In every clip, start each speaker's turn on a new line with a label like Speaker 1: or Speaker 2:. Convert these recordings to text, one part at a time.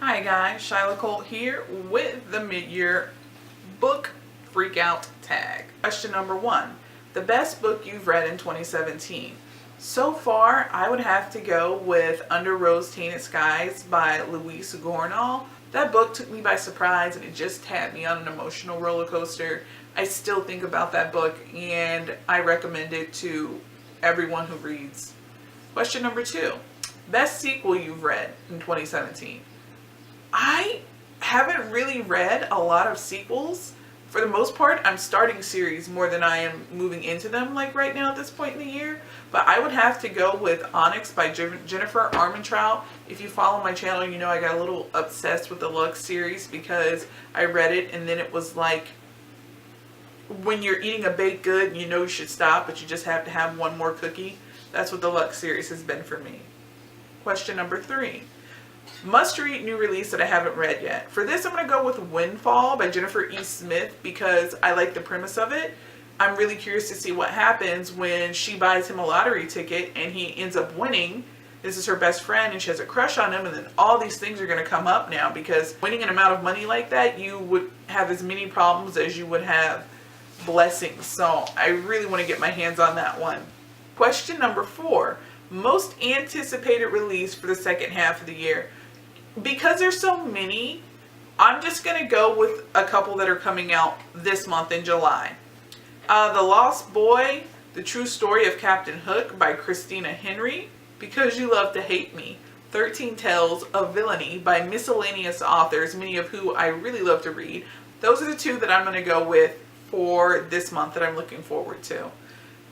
Speaker 1: Hi guys, Shyla Colt here with the mid-year book freakout tag. Question number 1. The best book you've read in 2017. So far, I would have to go with Under Rose-Tainted Skies by Louise Gournall. That book took me by surprise and it just had me on an emotional roller coaster. I still think about that book and I recommend it to everyone who reads. Question number 2. Best sequel you've read in 2017. I haven't really read a lot of sequels. For the most part, I'm starting series more than I am moving into them like right now at this point in the year. But I would have to go with Onyx by Jennifer Armentrout. If you follow my channel, you know I got a little obsessed with the Lux series because I read it and then it was like when you're eating a baked good, you know you should stop, but you just have to have one more cookie. That's what the Lux series has been for me. Question number 3. Must-read new release that I haven't read yet. For this, I'm going to go with Windfall by Jennifer E. Smith because I like the premise of it. I'm really curious to see what happens when she buys him a lottery ticket and he ends up winning. This is her best friend and she has a crush on him, and then all these things are going to come up now because winning an amount of money like that, you would have as many problems as you would have blessings. So I really want to get my hands on that one. Question number 4. Most anticipated release for the second half of the year. Because there's so many, I'm just going to go with a couple that are coming out this month in July. The Lost Boy, The True Story of Captain Hook by Christina Henry. Because You Love to Hate Me, 13 Tales of Villainy by miscellaneous authors, many of who I really love to read. Those are the two that I'm going to go with for this month that I'm looking forward to.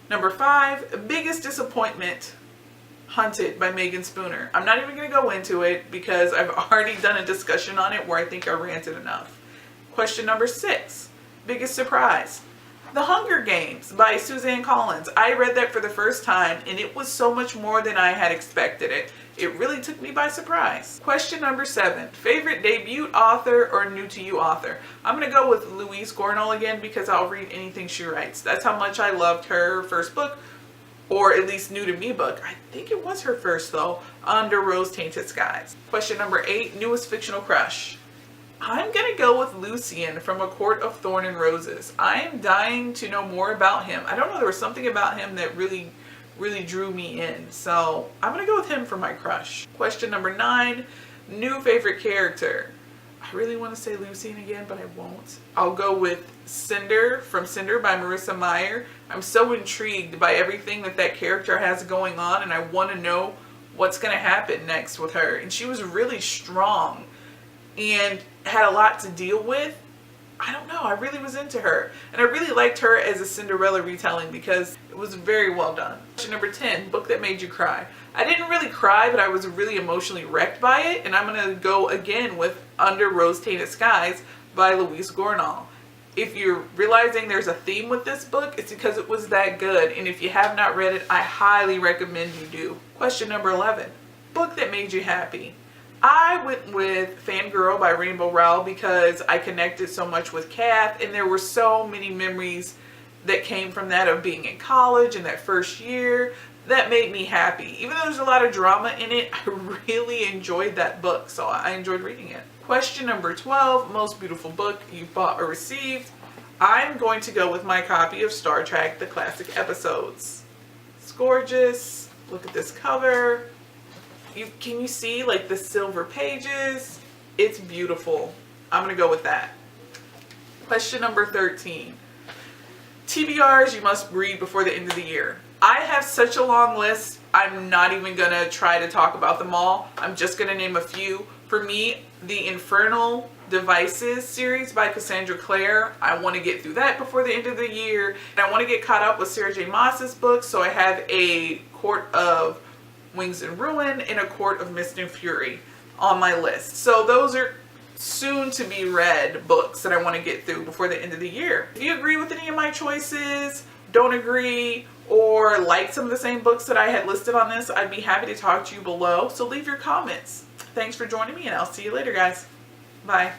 Speaker 1: Number 5, Biggest Disappointment, Hunted by Megan Spooner. I'm not even going to go into it because I've already done a discussion on it where I think I ranted enough. Question number 6. Biggest surprise. The Hunger Games by Suzanne Collins. I read that for the first time and it was so much more than I had expected it. It really took me by surprise. Question number 7. Favorite debut author or new to you author? I'm going to go with Louise Gournall again because I'll read anything she writes. That's how much I loved her first book. Or at least new to me book. I think it was her first though. Under Rose-Tainted Skies. Question number 8. Newest fictional crush. I'm going to go with Lucian from A Court of Thorn and Roses. I am dying to know more about him. I don't know, there was something about him that really drew me in. So I'm going to go with him for my crush. Question number 9. New favorite character. I really want to say Lucian again, but I won't. I'll go with Cinder from Cinder by Marissa Meyer. I'm so intrigued by everything that character has going on, and I want to know what's going to happen next with her. And she was really strong and had a lot to deal with. I don't know, I really was into her. And I really liked her as a Cinderella retelling because it was very well done. Question number 10, book that made you cry. I didn't really cry, but I was really emotionally wrecked by it. And I'm going to go again with Under Rose-Tainted Skies by Louise Gournall. If you're realizing there's a theme with this book, it's because it was that good. And if you have not read it, I highly recommend you do. Question number 11, book that made you happy. I went with Fangirl by Rainbow Rowell because I connected so much with Kath, and there were so many memories that came from that of being in college and that first year that made me happy. Even though there's a lot of drama in it, I really enjoyed that book, so I enjoyed reading it. Question number 12, most beautiful book you bought or received. I'm going to go with my copy of Star Trek: The Classic Episodes. It's gorgeous. Look at this cover. Can you see like the silver pages? It's beautiful. I'm going to go with that. Question number 13. TBRs you must read before the end of the year. I have such a long list. I'm not even going to try to talk about them all. I'm just going to name a few. For me, the Infernal Devices series by Cassandra Clare. I want to get through that before the end of the year. And I want to get caught up with Sarah J. Maas's books. So I have A Court of Wings and Ruin and A Court of Mist and Fury on my list. So those are soon to be read books that I want to get through before the end of the year. If you agree with any of my choices, don't agree, or like some of the same books that I had listed on this, I'd be happy to talk to you below. So leave your comments. Thanks for joining me and I'll see you later, guys. Bye.